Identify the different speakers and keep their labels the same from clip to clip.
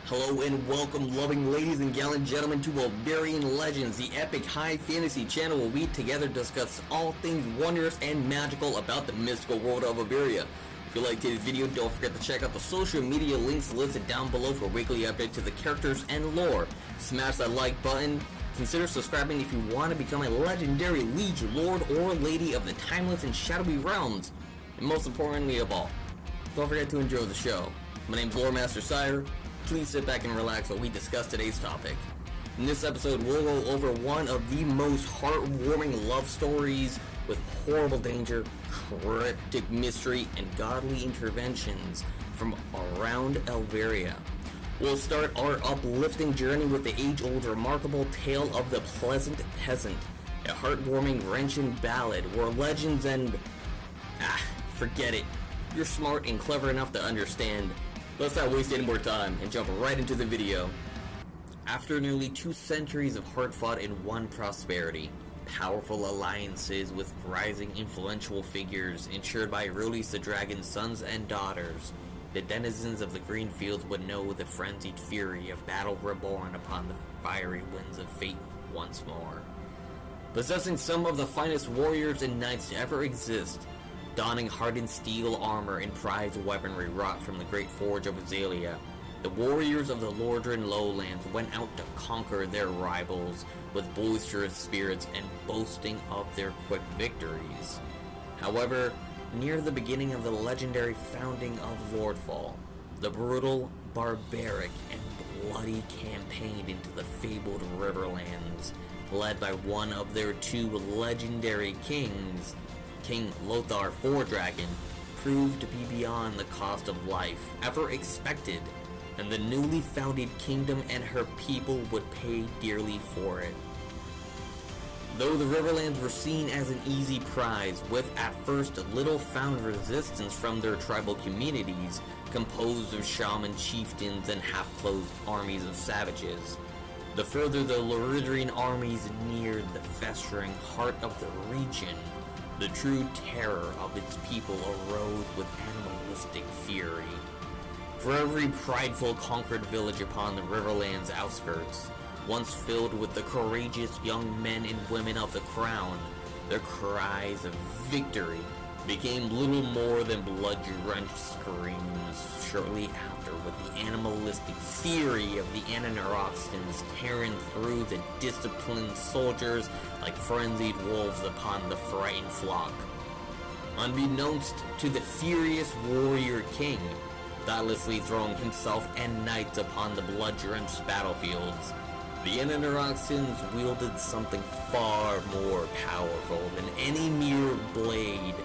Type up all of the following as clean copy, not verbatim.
Speaker 1: Hello and welcome, loving ladies and gallant gentlemen, to Alverian Legends, the epic high fantasy channel where we together discuss all things wondrous and magical about the mystical world of Alveria. If you liked today's video, don't forget to check out the social media links listed down below for weekly updates to the characters and lore. Smash that like button. Consider subscribing if you want to become a legendary liege, lord, or lady of the timeless and shadowy realms. And most importantly of all, don't forget to enjoy the show. My name's Lore Master Sire. Please sit back and relax while we discuss today's topic. In this episode, we'll go over one of the most heartwarming love stories with horrible danger, cryptic mystery, and godly interventions from around Alveria. We'll start our uplifting journey with the age-old remarkable tale of the Pleasant Peasant, a heartwarming, wrenching ballad where legends and... forget it. You're smart and clever enough to understand. Let's not waste any more time and jump right into the video. After nearly 2 centuries of hard-fought and won prosperity, powerful alliances with rising influential figures ensured by Release the Dragon's sons and daughters, the denizens of the green fields would know the frenzied fury of battle reborn upon the fiery winds of fate once more. Possessing some of the finest warriors and knights to ever exist, donning hardened steel armor and prized weaponry wrought from the great forge of Asinia, the warriors of the Lordrian lowlands went out to conquer their rivals with boisterous spirits and boasting of their quick victories. However, near the beginning of the legendary founding of Lordfall, the brutal, barbaric, and bloody campaign into the Fabled Riverlands, led by one of their 2 legendary kings, King Lothar Fordragon, proved to be beyond the cost of life ever expected, and the newly founded kingdom and her people would pay dearly for it. Though the Riverlands were seen as an easy prize, with at first little found resistance from their tribal communities, composed of shaman chieftains and half-clothed armies of savages, the further the Lordridian armies neared the festering heart of the region, the true terror of its people arose with animalistic fury. For every prideful conquered village upon the Riverlands' outskirts, once filled with the courageous young men and women of the crown, their cries of victory became little more than blood-drenched screams shortly after, with the animalistic fury of the Ananaroxtans tearing through the disciplined soldiers like frenzied wolves upon the frightened flock. Unbeknownst to the furious warrior king, thoughtlessly throwing himself and knights upon the blood-drenched battlefields, the Ananaroxtans wielded something far more powerful than any mere blade,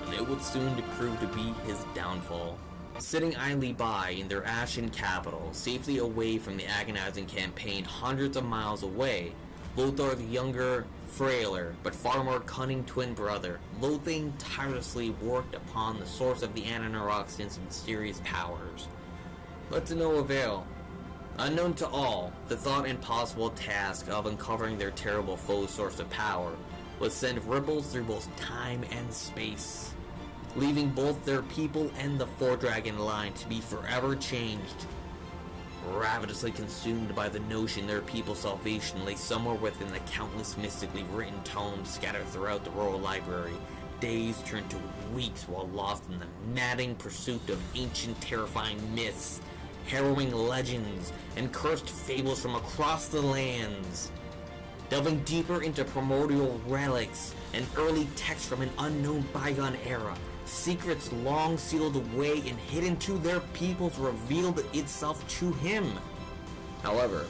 Speaker 1: and it would soon prove to be his downfall. Sitting idly by in their ashen capital, safely away from the agonizing campaign hundreds of miles away, Lothar the younger, frailer, but far more cunning twin brother, Lothar tirelessly worked upon the source of the Ananaroxtans' mysterious powers. But to no avail. Unknown to all, the thought and possible task of uncovering their terrible foe's source of power would send ripples through both time and space, leaving both their people and the Fordragon line to be forever changed. Ravenously consumed by the notion their people's salvation lay somewhere within the countless mystically written tomes scattered throughout the royal library, days turned to weeks while lost in the maddening pursuit of ancient terrifying myths, harrowing legends, and cursed fables from across the lands. Delving deeper into primordial relics and early texts from an unknown bygone era, secrets long sealed away and hidden to their peoples revealed itself to him. However,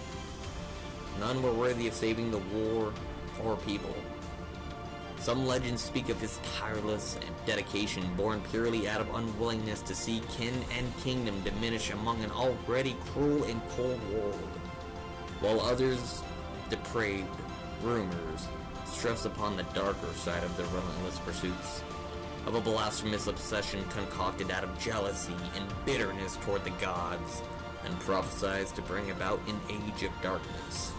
Speaker 1: none were worthy of saving the war or people. Some legends speak of his tireless dedication born purely out of unwillingness to see kin and kingdom diminish among an already cruel and cold world, while others, depraved rumors, stress upon the darker side of their relentless pursuits, of a blasphemous obsession concocted out of jealousy and bitterness toward the gods, and prophesies to bring about an age of darkness.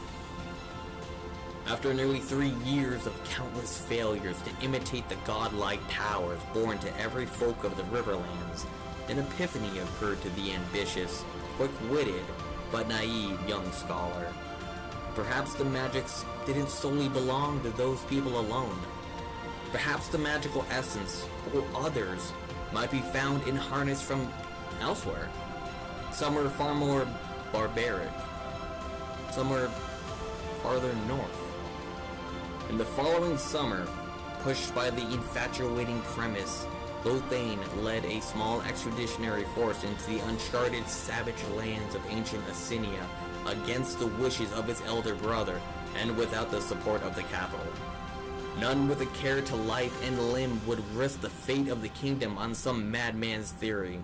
Speaker 1: After nearly 3 years of countless failures to imitate the godlike powers born to every folk of the Riverlands, an epiphany occurred to the ambitious, quick-witted, but naive young scholar. Perhaps the magics didn't solely belong to those people alone. Perhaps the magical essence, or others, might be found in harness from elsewhere. Some are far more barbaric. Some are farther north. In the following summer, pushed by the infatuating premise, Lothane led a small expeditionary force into the uncharted savage lands of ancient Asinia against the wishes of his elder brother and without the support of the capital. None with a care to life and limb would risk the fate of the kingdom on some madman's theory.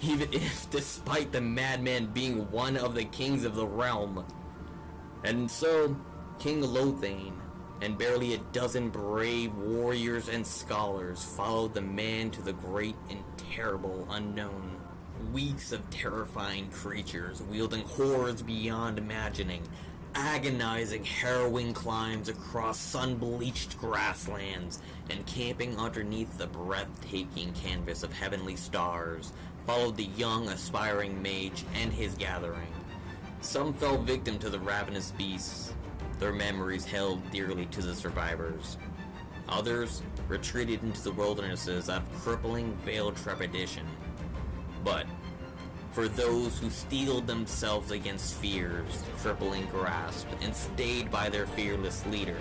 Speaker 1: Even if, despite the madman being one of the kings of the realm. And so, King Lothane and barely a dozen brave warriors and scholars followed the man to the great and terrible unknown. Weeks of terrifying creatures wielding horrors beyond imagining, agonizing, harrowing climbs across sun-bleached grasslands, and camping underneath the breathtaking canvas of heavenly stars, followed the young, aspiring mage and his gathering. Some fell victim to the ravenous beasts, their memories held dearly to the survivors. Others retreated into the wildernesses out of crippling, veiled trepidation. But for those who steeled themselves against fear's crippling grasp and stayed by their fearless leader,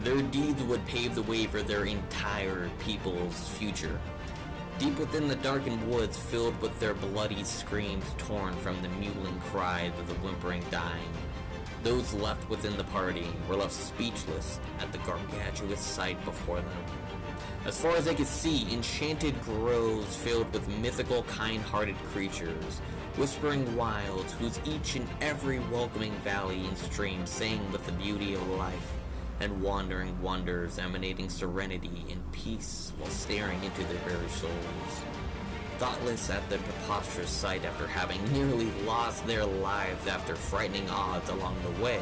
Speaker 1: their deeds would pave the way for their entire people's future. Deep within the darkened woods filled with their bloody screams torn from the mutilating cries of the whimpering dying, those left within the party were left speechless at the gargantuous sight before them. As far as they could see, enchanted groves filled with mythical, kind-hearted creatures, whispering wilds whose each and every welcoming valley and stream sang with the beauty of life, and wandering wonders emanating serenity and peace while staring into their very souls. Thoughtless at the preposterous sight after having nearly lost their lives after frightening odds along the way,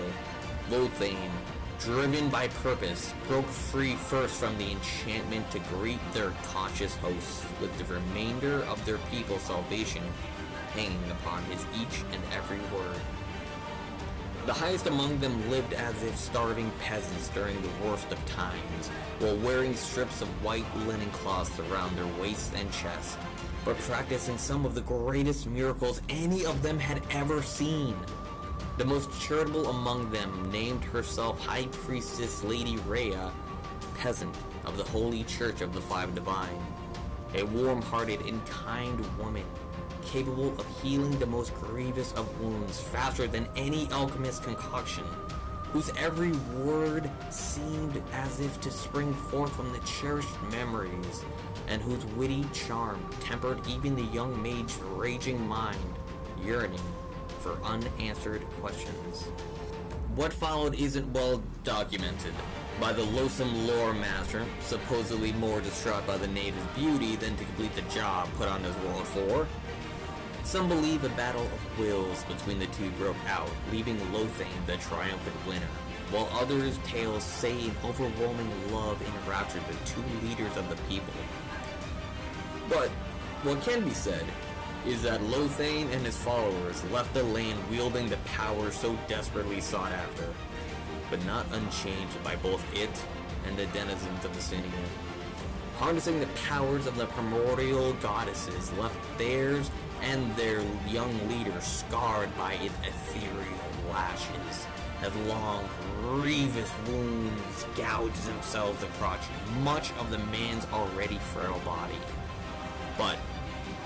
Speaker 1: Lothane, driven by purpose, broke free first from the enchantment to greet their conscious hosts with the remainder of their people's salvation hanging upon his each and every word. The highest among them lived as if starving peasants during the worst of times, while wearing strips of white linen cloths around their waists and chests, but practicing some of the greatest miracles any of them had ever seen. The most charitable among them named herself High Priestess Lady Rhea, peasant of the Holy Church of the Five Divine, a warm-hearted and kind woman, capable of healing the most grievous of wounds faster than any alchemist's concoction, whose every word seemed as if to spring forth from the cherished memories, and whose witty charm tempered even the young mage's raging mind, yearning for unanswered questions. What followed isn't well documented. By the loathsome lore master, supposedly more distraught by the native's beauty than to complete the job put on his world for. Some believe a battle of wills between the two broke out, leaving Lothane the triumphant winner, while others' tales say an overwhelming love enraptured the two leaders of the people. But what can be said is that Lothane and his followers left the land wielding the power so desperately sought after, but not unchanged by both it and the denizens of Asinia. Harnessing the powers of the primordial goddesses left theirs and their young leader scarred by its ethereal lashes, as long, grievous wounds gouged themselves across much of the man's already frail body. But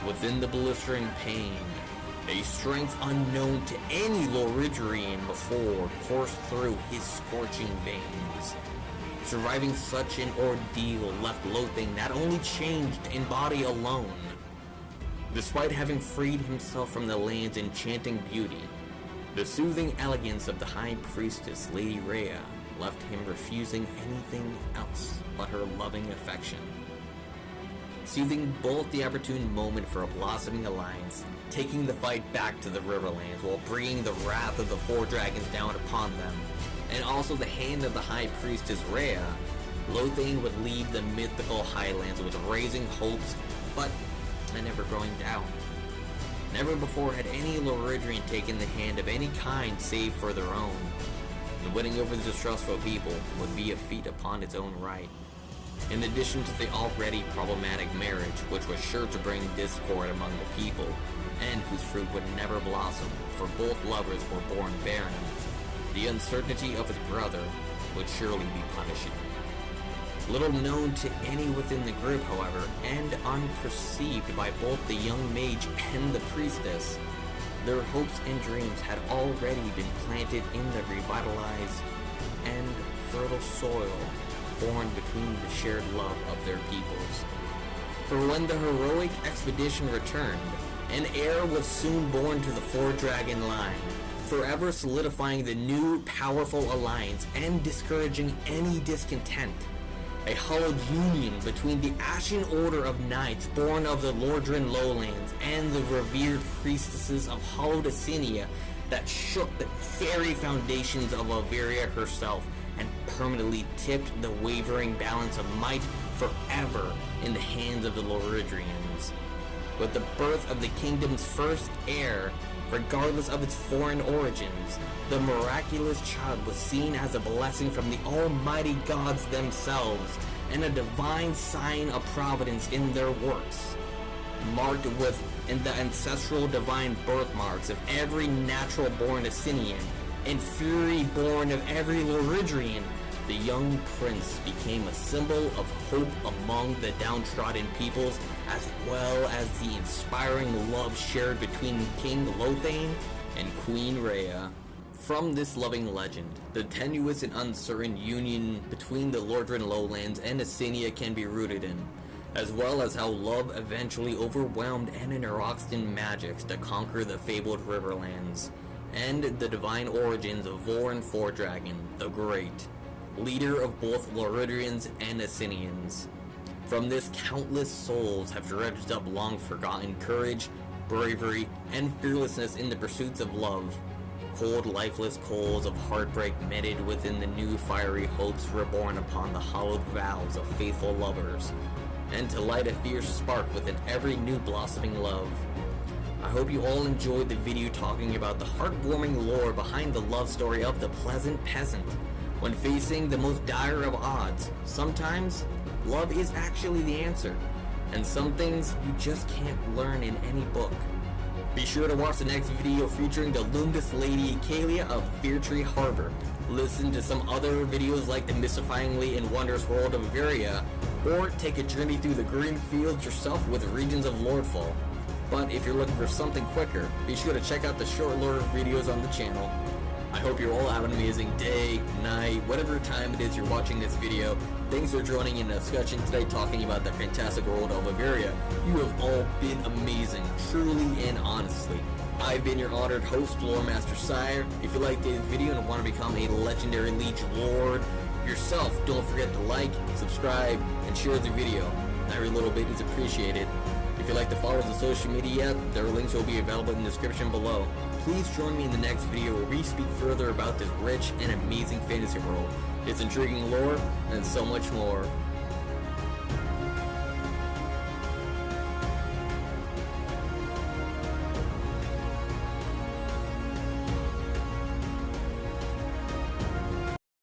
Speaker 1: within the blistering pain, a strength unknown to any Lordridian before coursed through his scorching veins. Surviving such an ordeal left Lothane not only changed in body alone. Despite having freed himself from the land's enchanting beauty, the soothing elegance of the High Priestess Lady Rhea left him refusing anything else but her loving affection. Seizing both the opportune moment for a blossoming alliance, taking the fight back to the Riverlands while bringing the wrath of the four dragons down upon them, and also the hand of the High Priestess Rhea, Lothane would leave the mythical highlands with raising hopes, but an ever-growing doubt. Never before had any Lordridian taken the hand of any kind save for their own, and winning over the distrustful people would be a feat upon its own right. In addition to the already problematic marriage, which was sure to bring discord among the people, and whose fruit would never blossom, for both lovers were born barren, the uncertainty of his brother would surely be punishing. Little known to any within the group, however, and unperceived by both the young mage and the priestess, their hopes and dreams had already been planted in the revitalized and fertile soil born between the shared love of their peoples. For when the heroic expedition returned, an heir was soon born to the four-dragon line, forever solidifying the new powerful alliance and discouraging any discontent. A hallowed union between the Ashen Order of Knights born of the Lordrian lowlands and the revered priestesses of hallowed Asinia that shook the very foundations of Alveria herself and permanently tipped the wavering balance of might forever in the hands of the Lordridians. With the birth of the kingdom's first heir, regardless of its foreign origins, the miraculous child was seen as a blessing from the almighty gods themselves, and a divine sign of providence in their works, marked with the ancestral divine birthmarks of every natural-born Asinian, and fury-born of every Lordridian. The young prince became a symbol of hope among the downtrodden peoples, as well as the inspiring love shared between King Lothane and Queen Rhea. From this loving legend, the tenuous and uncertain union between the Lordrian lowlands and Asinia can be rooted in, as well as how love eventually overwhelmed Anaroxtan magics to conquer the Fabled Riverlands, and the divine origins of Vorin Fourdragon, the Great, leader of both Lordridians and Asinians. From this, countless souls have dredged up long-forgotten courage, bravery, and fearlessness in the pursuits of love. Cold, lifeless coals of heartbreak mitted within the new fiery hopes reborn upon the hollowed vows of faithful lovers, and to light a fierce spark within every new blossoming love. I hope you all enjoyed the video talking about the heartwarming lore behind the love story of the pleasant peasant. When facing the most dire of odds, sometimes love is actually the answer, and some things you just can't learn in any book. Be sure to watch the next video featuring the Luminous Lady Kalia of Feartree Harbor. Listen to some other videos like the mystifyingly and wondrous world of Alveria, or take a journey through the green fields yourself with regions of Lordfall. But if you're looking for something quicker, be sure to check out the short lore videos on the channel. I hope you all have an amazing day, night, whatever time it is you're watching this video. Thanks for joining in the discussion today talking about the fantastic world of Alveria. You have all been amazing, truly and honestly. I've been your honored host, Lore Master Sire. If you liked today's video and want to become a legendary liege lord yourself, don't forget to like, subscribe, and share the video. Every little bit is appreciated. If you'd like to follow the social media, their links will be available in the description below. Please join me in the next video where we speak further about this rich and amazing fantasy world, its intriguing lore, and so much more.